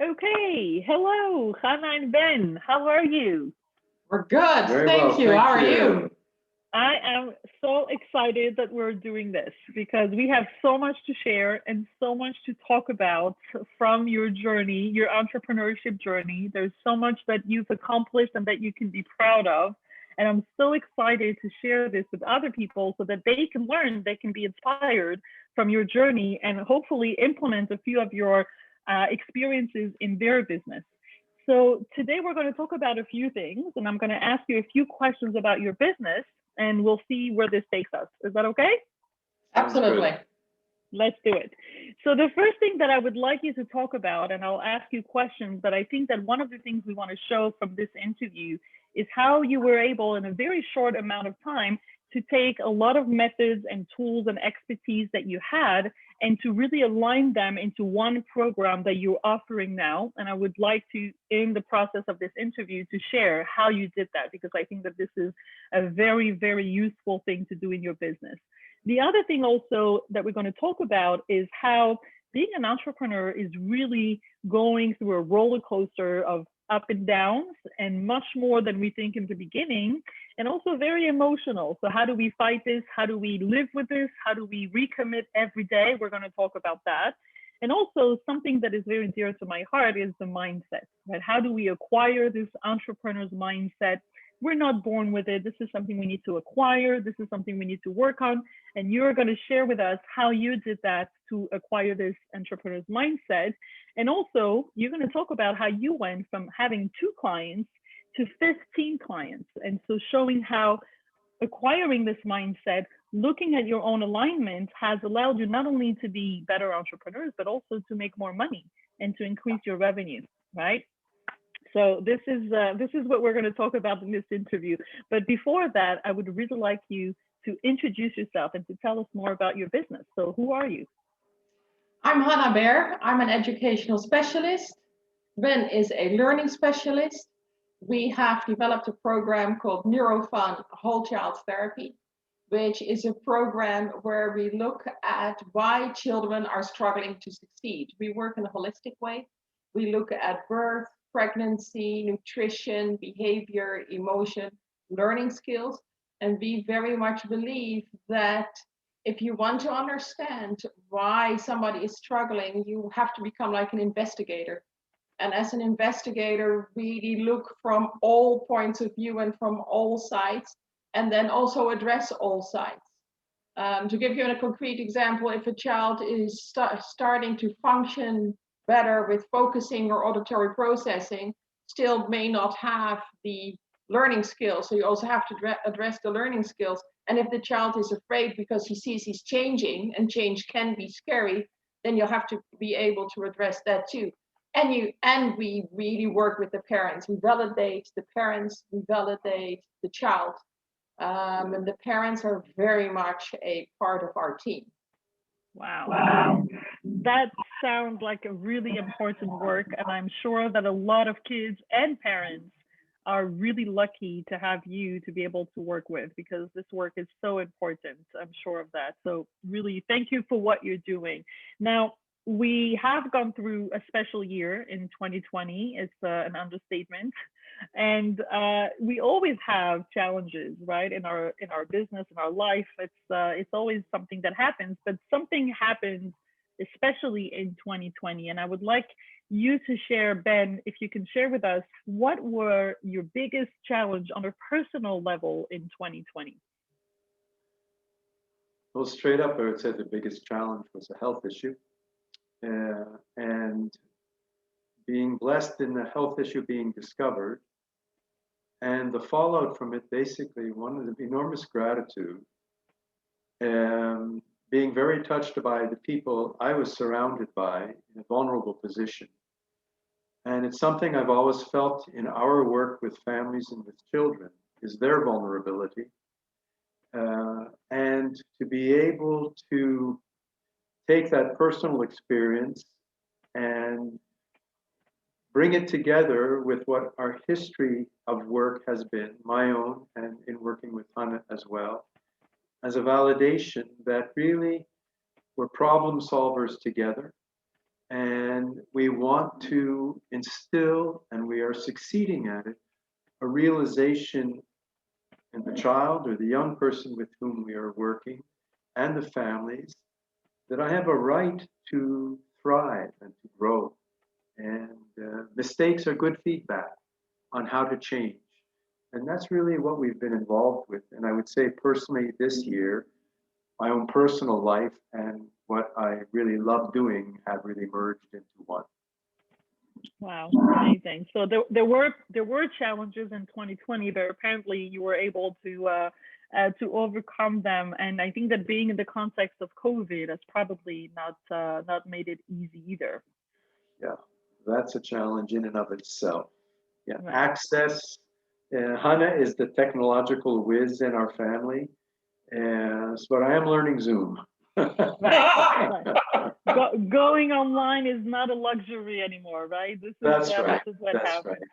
Okay, hello, Hanna and Ben. How are you? We're good. Very Thank well, you. How thank are you. you? I am so excited that we're doing this because we have so much to share and so much to talk about from your journey, your entrepreneurship journey. There's so much that you've accomplished and that you can be proud of. And I'm so excited to share this with other people so that they can learn, they can be inspired from your journey and hopefully implement a few of your experiences in their business. So today we're going to talk about a few things, and I'm going to ask you a few questions about your business, and we'll see where this takes us. Is that okay? Sounds Absolutely. good. Let's do it. So the first thing that I would like you to talk about, and I'll ask you questions, but I think that one of the things we want to show from this interview is how you were able in a very short amount of time to take a lot of methods and tools and expertise that you had and to really align them into one program that you're offering now. And I would like to, in the process of this interview, to share how you did that because I think that this is a very, very useful thing to do in your business. The other thing also that we're going to talk about is how being an entrepreneur is really going through a roller coaster of up and downs and much more than we think in the beginning, and also very emotional. So, how do we fight this? How do we live with this? How do we recommit every day? We're going to talk about that. And also, something that is very dear to my heart is the mindset, right? How do we acquire this entrepreneur's mindset? We're not born with it. This is something we need to acquire. This is something we need to work on. And you're going to share with us how you did that to acquire this entrepreneur's mindset. And also, you're going to talk about how you went from having 2 clients to 15 clients. And so, showing how acquiring this mindset, looking at your own alignment, has allowed you not only to be better entrepreneurs, but also to make more money and to increase your revenue, right? So this is what we're going to talk about in this interview. But before that, I would really like you to introduce yourself and to tell us more about your business. So who are you? I'm Hanna Bear. I'm an educational specialist. Ben is a learning specialist. We have developed a program called NeuroFun Whole Child Therapy, which is a program where we look at why children are struggling to succeed. We work in a holistic way. We look at birth, pregnancy, nutrition, behavior, emotion, learning skills, and we very much believe that if you want to understand why somebody is struggling, you have to become like an investigator. And as an investigator, really look from all points of view and from all sides, and then also address all sides. To give you a concrete example, if a child is starting to function better with focusing or auditory processing, still may not have the learning skills. So you also have to address the learning skills. And if the child is afraid because he sees he's changing, and change can be scary, then you'll have to be able to address that too. And we really work with the parents. We validate the parents, we validate the child, and the parents are very much a part of our team. Wow. That sounds like a really important work. And I'm sure that a lot of kids and parents are really lucky to have you to be able to work with because this work is so important. I'm sure of that. So, really, thank you for what you're doing. Now, we have gone through a special year in 2020. It's an understatement, and we always have challenges, right? In our business, in our life, it's always something that happens. But something happened, especially in 2020, and I would like you to share, Ben, if you can share with us what were your biggest challenge on a personal level in 2020. Well, straight up, I would say the biggest challenge was a health issue. And being blessed in the health issue being discovered, and the fallout from it, basically, one of the enormous gratitude, being very touched by the people I was surrounded by in a vulnerable position. And it's something I've always felt in our work with families and with children is their vulnerability. And to be able to take that personal experience and bring it together with what our history of work has been, my own, and in working with Hanna as well, as a validation that really we're problem solvers together. And we want to instill, and we are succeeding at it, a realization in the child or the young person with whom we are working and the families that I have a right to thrive and to grow. And mistakes are good feedback on how to change. And that's really what we've been involved with. And I would say personally this year, my own personal life and what I really love doing have really merged into one. Wow, amazing. So there were challenges in 2020, but apparently you were able to overcome them. And I think that being in the context of COVID has probably not made it easy either. Yeah, that's a challenge in and of itself. Yeah, Right. access. Hanna is the technological whiz in our family, but I am learning Zoom. Right. Going online is not a luxury anymore, right? That's right. This is what That's happens. right.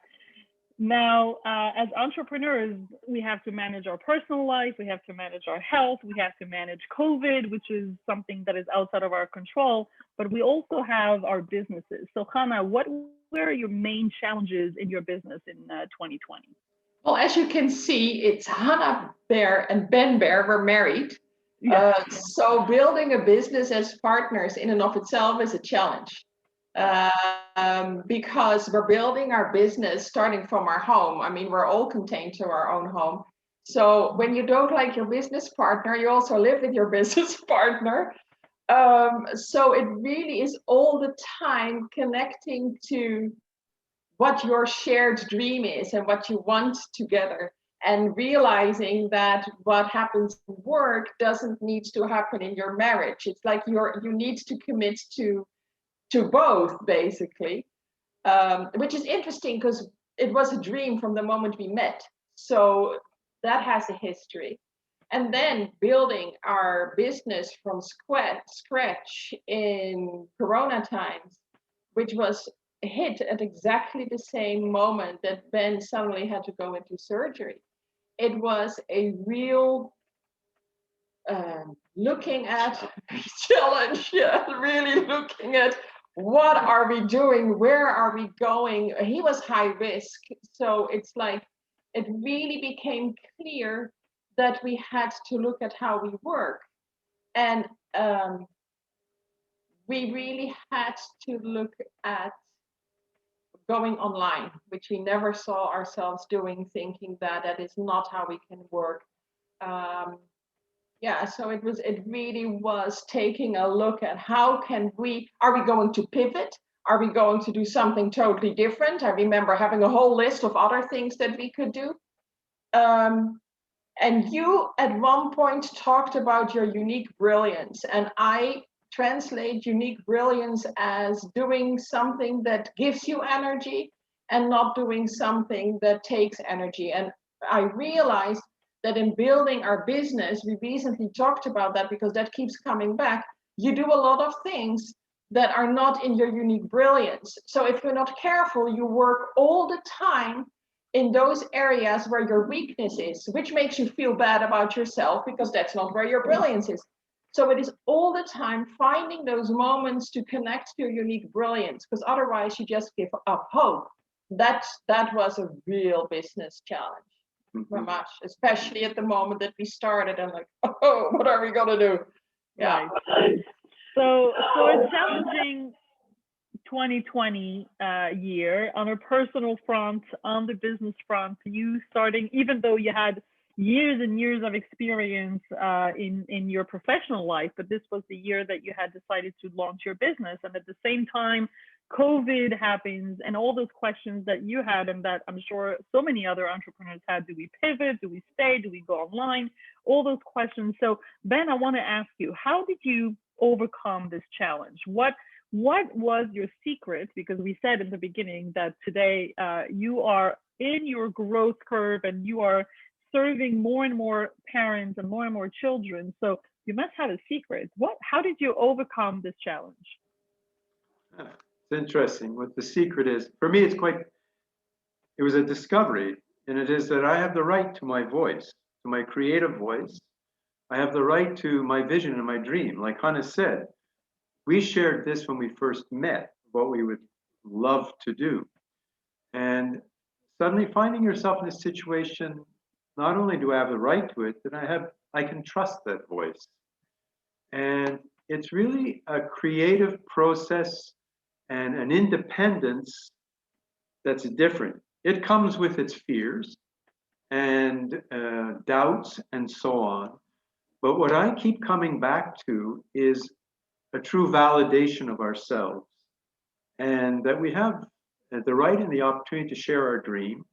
Now, as entrepreneurs, we have to manage our personal life, we have to manage our health, we have to manage COVID, which is something that is outside of our control, but we also have our businesses. So, Hanna, what were your main challenges in your business in 2020? Well, as you can see, it's Hanna Bear and Ben Baer were married. Yes. So building a business as partners in and of itself is a challenge. Because we're building our business starting from our home. I mean, we're all contained to our own home. So when you don't like your business partner, you also live with your business partner. So it really is all the time connecting to what your shared dream is and what you want together, and realizing that what happens in work doesn't need to happen in your marriage. It's like you need to commit to both, basically, which is interesting because it was a dream from the moment we met. So that has a history. And then building our business from scratch in Corona times, which was hit at exactly the same moment that Ben suddenly had to go into surgery. It was a real looking at challenge, yeah, really looking at what are we doing, where are we going. He was high risk, so it's like it really became clear that we had to look at how we work, and we really had to look at going online, which we never saw ourselves doing, thinking that that is not how we can work. Yeah, so it really was taking a look at are we going to pivot? Are we going to do something totally different? I remember having a whole list of other things that we could do. And you at one point talked about your unique brilliance, and I translate unique brilliance as doing something that gives you energy and not doing something that takes energy. And I realized that in building our business, we recently talked about that because that keeps coming back. You do a lot of things that are not in your unique brilliance. So if you're not careful, you work all the time in those areas where your weakness is, which makes you feel bad about yourself because that's not where your brilliance is. So it is all the time finding those moments to connect to your unique brilliance, because otherwise you just give up hope. That was a real business challenge for us, especially at the moment that we started. I'm like, oh, what are we gonna do? Yeah. Right. So a challenging 2020 year on a personal front, on the business front. You starting, even though you had years and years of experience in your professional life, but this was the year that you had decided to launch your business, and at the same time COVID happens, and all those questions that you had and that I'm sure so many other entrepreneurs had. Do we pivot? Do we stay? Do we go online? All those questions. So Ben, I want to ask you, how did you overcome this challenge? What was your secret? Because we said in the beginning that today you are in your growth curve and you are serving more and more parents and more children. So you must have a secret. How did you overcome this challenge? It's interesting. What the secret is, for me, it was a discovery, and it is that I have the right to my voice, to my creative voice. I have the right to my vision and my dream. Like Hanna said, we shared this when we first met, what we would love to do. And suddenly finding yourself in a situation, not only do I have the right to it, but I can trust that voice. And it's really a creative process and an independence that's different. It comes with its fears and doubts and so on. But what I keep coming back to is a true validation of ourselves, and that we have the right and the opportunity to share our dream.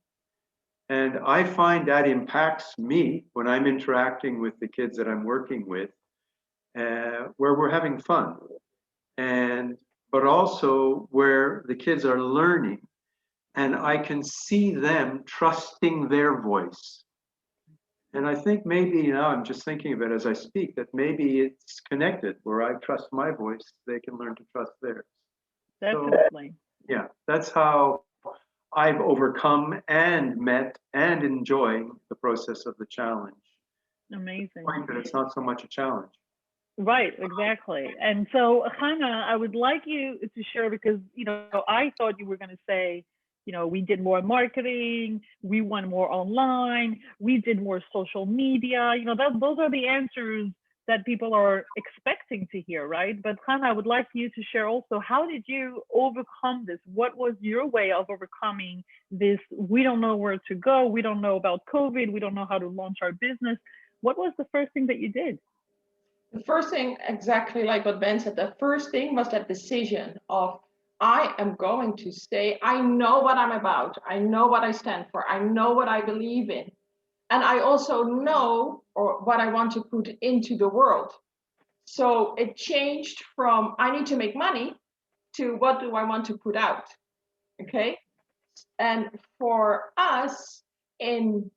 And I find that impacts me when I'm interacting with the kids that I'm working with, where we're having fun, but also where the kids are learning, and I can see them trusting their voice. And I think maybe now I'm just thinking of it as I speak, that maybe it's connected where I trust my voice, they can learn to trust theirs. Definitely. So, yeah, that's how I've overcome and met and enjoying the process of the challenge. Amazing. But it's not so much a challenge. Right, exactly. And so, Hanna, I would like you to share, because, I thought you were going to say, we did more marketing, we went more online, we did more social media. Those are the answers that people are expecting to hear, right? But Hanna, I would like you to share also, how did you overcome this? What was your way of overcoming this? We don't know where to go. We don't know about COVID. We don't know how to launch our business. What was the first thing that you did? The first thing, exactly like what Ben said, the first thing was that decision of, I am going to stay. I know what I'm about. I know what I stand for. I know what I believe in. And I also know what I want to put into the world. So it changed from, I need to make money, to what do I want to put out? Okay. And for us, in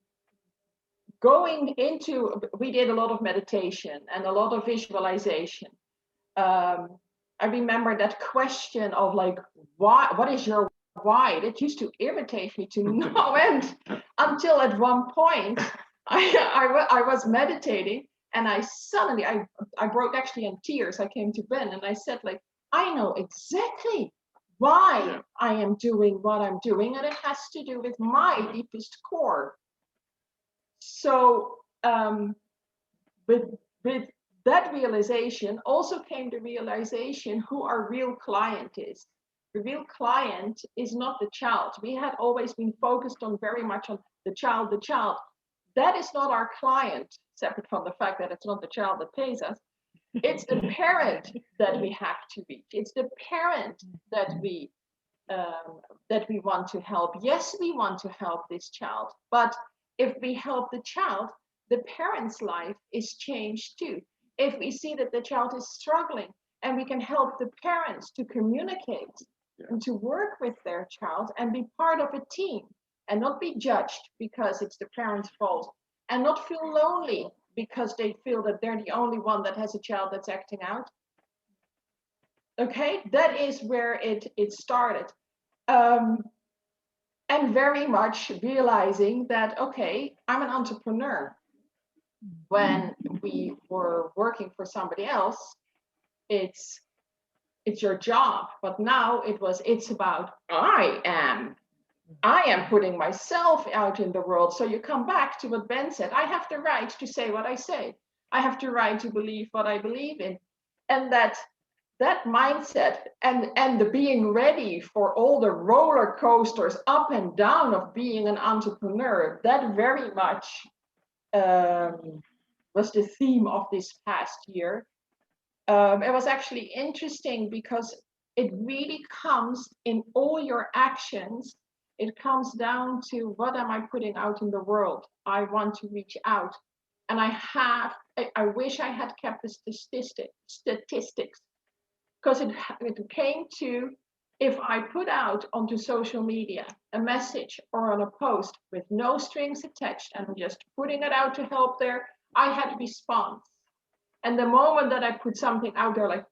going into, we did a lot of meditation and a lot of visualization. I remember that question of like, why? What is your why? That used to irritate me to no end, until at one point I was meditating, and I suddenly I broke actually in tears. I came to Ben and I said, like, I know exactly why I am doing what I'm doing, and it has to do with my deepest core. So with that realization also came the realization who our real client is. The real client is not the child. We had always been focused on very much on the child, the child. That is not our client, separate from the fact that it's not the child that pays us. It's the parent that we have to reach. It's the parent that we want to help. Yes, we want to help this child, but if we help the child, the parent's life is changed too. If we see that the child is struggling and we can help the parents to communicate and to work with their child and be part of a team and not be judged because it's the parent's fault, and not feel lonely because they feel that they're the only one that has a child that's acting out. Okay, that is where it started. And very much realizing that, okay, I'm an entrepreneur. When we were working for somebody else, it's your job. But now it's about, I am putting myself out in the world. So you come back to what Ben said. I have the right to say what I say. I have the right to believe what I believe in. And that mindset and the being ready for all the roller coasters up and down of being an entrepreneur, that very much was the theme of this past year. It was actually interesting because it really comes in all your actions. It comes down to, what am I putting out in the world? I want to reach out. And I wish I had kept the statistics, because it came to, if I put out onto social media a message or on a post with no strings attached and just putting it out to help there, I had response. And the moment that I put something out there like,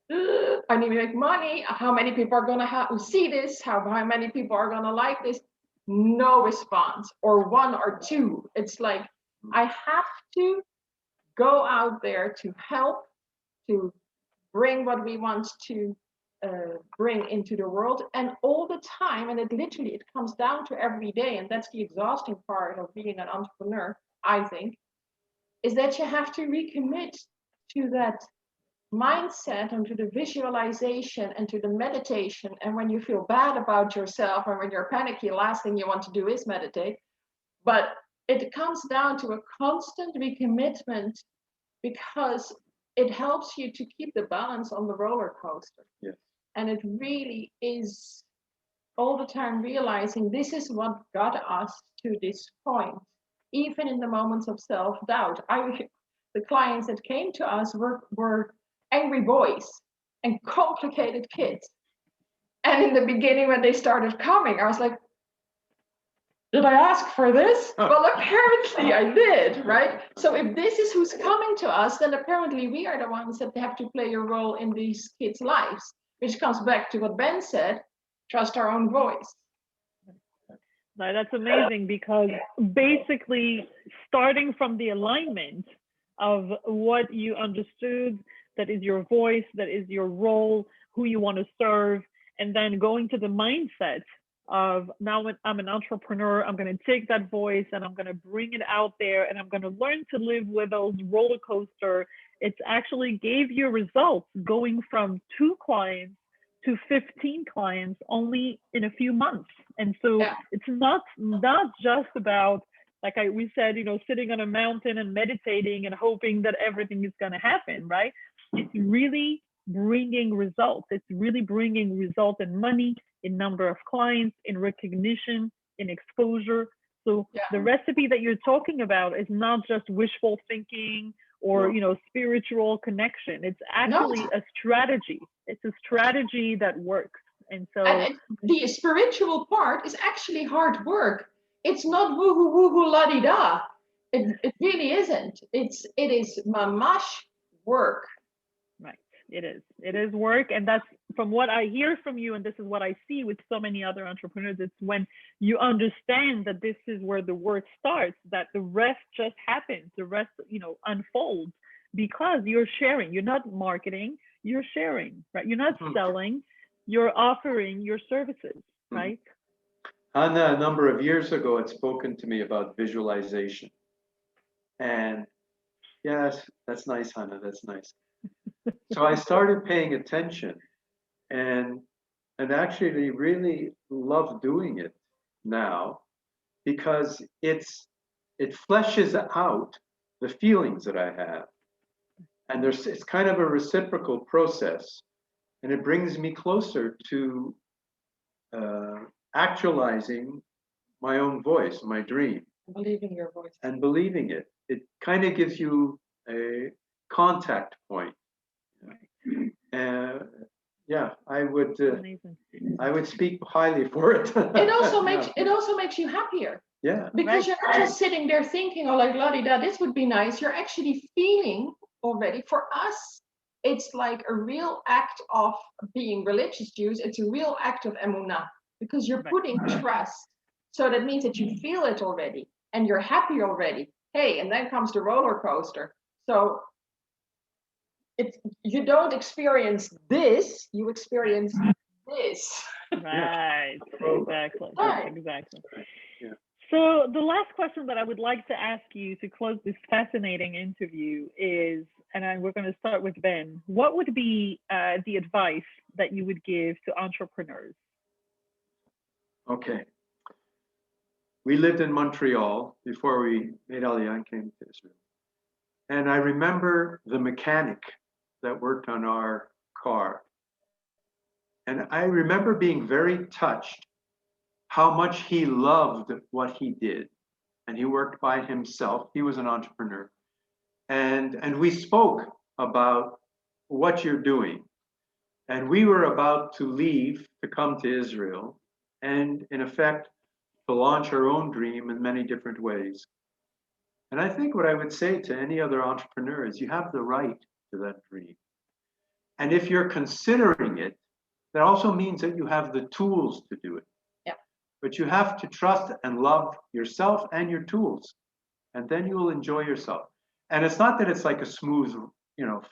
I need to make money, how many people are gonna see this, how many people are gonna like this, no response, or one or two. It's like, I have to go out there to help, to bring what we want to bring into the world, and all the time, and it comes down to every day, and that's the exhausting part of being an entrepreneur, I think, is that you have to recommit to that mindset and to the visualization and to the meditation. And when you feel bad about yourself and when you're panicky, the last thing you want to do is meditate. But it comes down to a constant recommitment, because it helps you to keep the balance on the roller coaster. Yes. And it really is all the time realizing this is what got us to this point, even in the moments of self-doubt. The clients that came to us were angry boys and complicated kids. And in the beginning, when they started coming, I was like, did I ask for this? Well, apparently I did, right? So if this is who's coming to us, then apparently we are the ones that have to play a role in these kids' lives, which comes back to what Ben said, trust our own voice. Now, that's amazing, because basically starting from the alignment of what you understood, that is your voice, that is your role, who you want to serve, and then going to the mindset of, now I'm an entrepreneur, I'm going to take that voice and I'm going to bring it out there, and I'm going to learn to live with those roller coaster. It's actually gave you results, going from 2 clients to 15 clients only in a few months. And so it's not just about, like we said, sitting on a mountain and meditating and hoping that everything is going to happen, right? It's really bringing results. It's really bringing results in money, in number of clients, in recognition, in exposure. So the recipe that you're talking about is not just wishful thinking or spiritual connection. It's actually a strategy. It's a strategy that works. And so the spiritual part is actually hard work. It's not woohoo woohoo la di da. It really isn't. It is mamash work. Right. It is work. And that's from what I hear from you, and this is what I see with so many other entrepreneurs. It's when you understand that this is where the work starts, that the rest just happens. The rest, unfolds, because you're sharing. You're not marketing, you're sharing, right? You're not selling, you're offering your services, right? Hanna, a number of years ago, had spoken to me about visualization. And yes, that's nice, Hanna, that's nice. So I started paying attention and actually really love doing it now, because it fleshes out the feelings that I have. And it's kind of a reciprocal process, and it brings me closer to actualizing my own voice, my dream. Believing your voice. And believing it. It kind of gives you a contact point. I would speak highly for it. It also makes you happier. Yeah. Because you're not just sitting there thinking, oh, like, la-di-da, this would be nice. You're actually feeling already. For us, it's like a real act of being religious Jews. It's a real act of emunah, because you're putting trust. So that means that you feel it already and you're happy already. Hey, and then comes the roller coaster. So you don't experience this, you experience this. Right, exactly. Right. Exactly. Yeah. So the last question that I would like to ask you to close this fascinating interview is, and we're going to start with Ben, what would be the advice that you would give to entrepreneurs? Okay. We lived in Montreal before we made Aliyah and came to Israel. And I remember the mechanic that worked on our car. And I remember being very touched how much he loved what he did. And he worked by himself. He was an entrepreneur. And we spoke about what you're doing. And we were about to leave to come to Israel and, in effect, to launch our own dream in many different ways. And I think what I would say to any other entrepreneur is you have the right to that dream. And if you're considering it, that also means that you have the tools to do it. Yeah. But you have to trust and love yourself and your tools, and then you will enjoy yourself. And it's not that it's like a smooth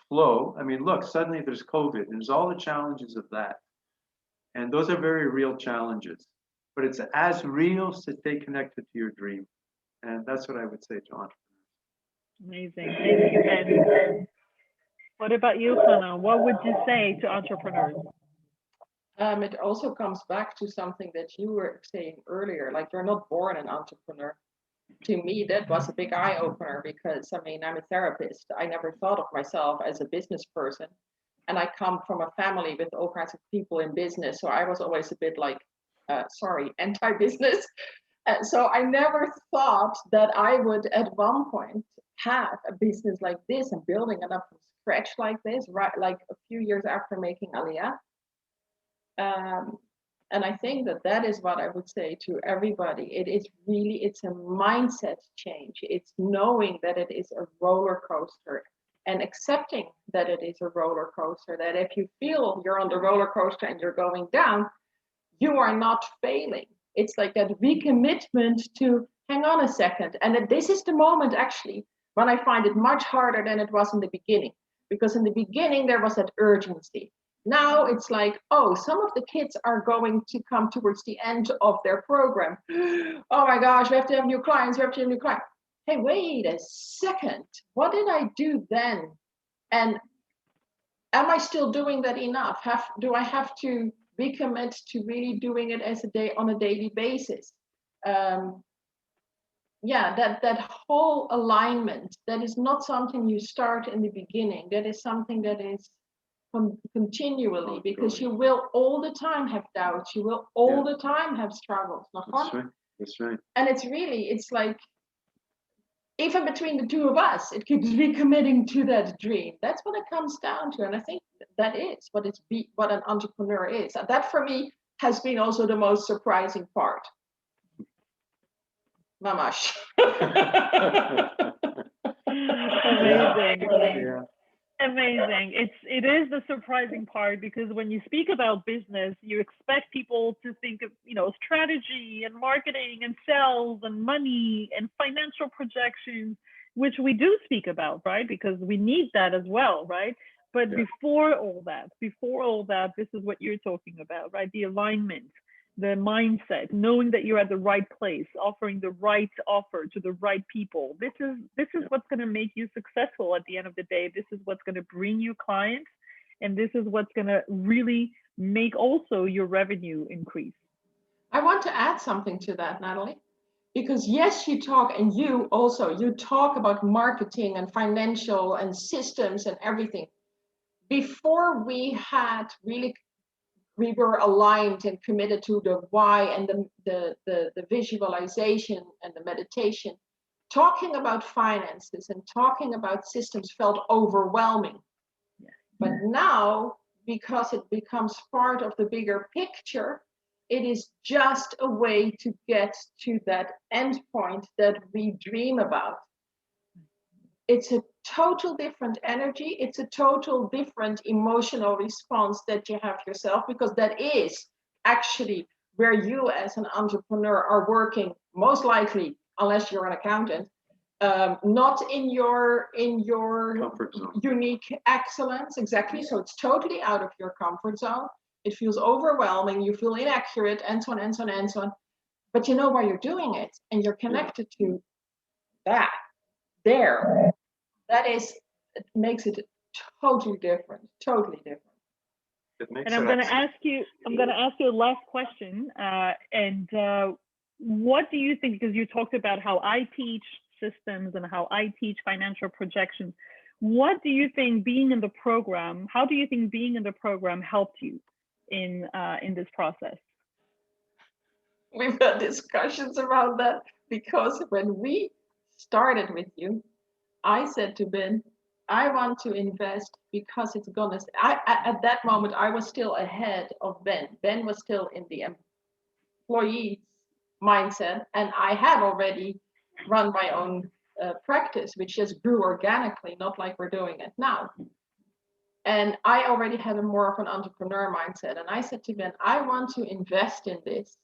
flow. I mean, look, suddenly there's COVID and there's all the challenges of that. And those are very real challenges. But it's as real to stay connected to your dream. And that's what I would say to entrepreneurs. Amazing. Thank you, Ben. What about you, Hanna? What would you say to entrepreneurs? It also comes back to something that you were saying earlier, like you're not born an entrepreneur. To me, that was a big eye opener because I mean, I'm a therapist. I never thought of myself as a business person. And I come from a family with all kinds of people in business. So I was always a bit like, anti-business. So I never thought that I would at one point have a business like this and building it up from scratch like this, right? Like a few years after making Aliyah. And I think that is what I would say to everybody. It's a mindset change. It's knowing that it is a roller coaster and accepting that it is a roller coaster, that if you feel you're on the roller coaster and you're going down, you are not failing. It's like that recommitment to hang on a second. And that this is the moment actually when I find it much harder than it was in the beginning, because in the beginning there was that urgency. Now it's like, oh, some of the kids are going to come towards the end of their program. Oh my gosh, we have to have new clients, Hey, wait a second. What did I do then? And am I still doing that enough? Do I have to recommit to really doing it on a daily basis? That whole alignment, that is not something you start in the beginning. That is something that is continually, because you will all the time have doubts, you will all the time have struggles. That's right. And it's like, even between the two of us, it keeps recommitting to that dream. That's what it comes down to. And I think that is what an entrepreneur is. And that for me has been also the most surprising part. Mamash. Amazing. Yeah. Amazing. It is the surprising part, because when you speak about business, you expect people to think of, strategy and marketing and sales and money and financial projections, which we do speak about, right? Because we need that as well, right? But before all that, this is what you're talking about, right? The alignment, the mindset, knowing that you're at the right place, offering the right offer to the right people. This is what's going to make you successful at the end of the day. This is what's going to bring you clients, and this is what's going to really make also your revenue increase. I want to add something to that, Natalie, because yes, you talk about marketing and financial and systems and everything. Before we were aligned and committed to the why and the visualization and the meditation. Talking about finances and talking about systems felt overwhelming. Yeah. But now, because it becomes part of the bigger picture, it is just a way to get to that end point that we dream about. It's a total different energy. It's a total different emotional response that you have yourself, because that is actually where you as an entrepreneur are working most likely, unless you're an accountant, not in your comfort zone. Unique excellence. Exactly. So it's totally out of your comfort zone. It feels overwhelming. You feel inaccurate, and so on and so on and so on. But you know why you're doing it, and you're connected to that. There. It makes it totally different. And I'm going to ask you a last question. What do you think, because you talked about how I teach systems and how I teach financial projections, what do you think being in the program, how do you think being in the program helped you in this process? We've had discussions around that, because when we started with you, I said to Ben, I want to invest because it's gonna. At that moment, I was still ahead of Ben. Ben was still in the employee mindset, and I had already run my own practice, which just grew organically, not like we're doing it now. And I already had a more of an entrepreneur mindset. And I said to Ben, I want to invest in this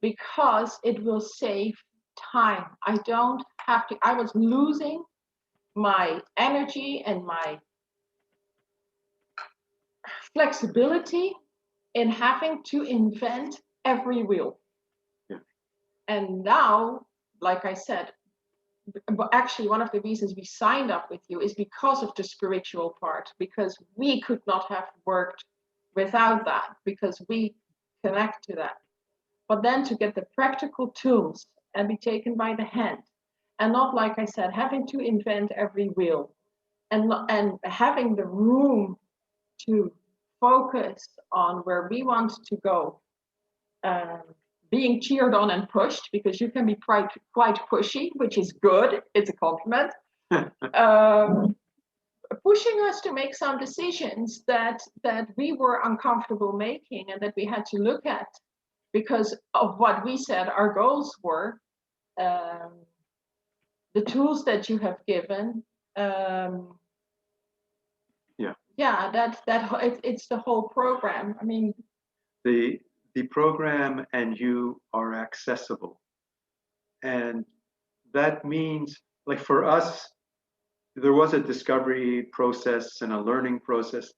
because it will save time. I don't have to. I was losing my energy and my flexibility in having to invent every wheel. Yeah. And now, like I said, actually one of the reasons we signed up with you is because of the spiritual part, because we could not have worked without that, because we connect to that. But then to get the practical tools and be taken by the hand, and not, like I said, having to invent every wheel, and having the room to focus on where we want to go, being cheered on and pushed, because you can be quite pushy, which is good. It's a compliment. Pushing us to make some decisions that we were uncomfortable making and that we had to look at because of what we said our goals were. The tools that you have given. It's the whole program. I mean, the program and you are accessible, and that means, like, for us, there was a discovery process and a learning process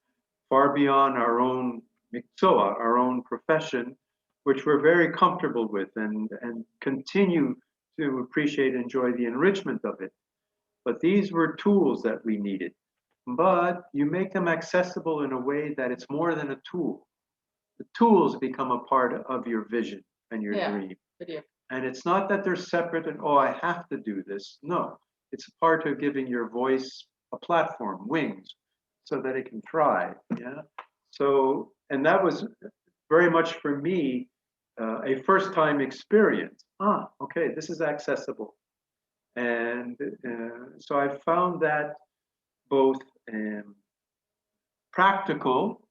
far beyond our own mikzoa, our own profession, which we're very comfortable with and continue to appreciate and enjoy the enrichment of it. But these were tools that we needed. But you make them accessible in a way that it's more than a tool. The tools become a part of your vision and your dream. Video. And it's not that they're separate and, oh, I have to do this. No, it's a part of giving your voice a platform, wings, so that it can thrive. Yeah. So, and that was very much for me a first-time experience. Okay, this is accessible. And so I found that both practical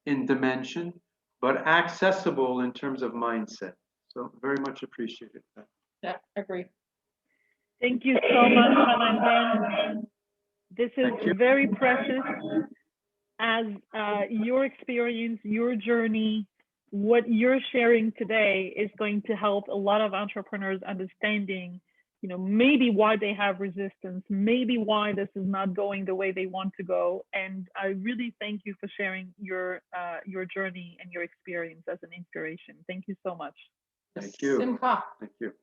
in dimension, but accessible in terms of mindset. So very much appreciated that. Yeah, agree. Thank you so much, Hanna Ben. This is very precious, as your experience, your journey, what you're sharing today is going to help a lot of entrepreneurs understanding, maybe why they have resistance, maybe why this is not going the way they want to go. And I really thank you for sharing your journey and your experience as an inspiration. Thank you so much. Thank you. Simcha. Thank you.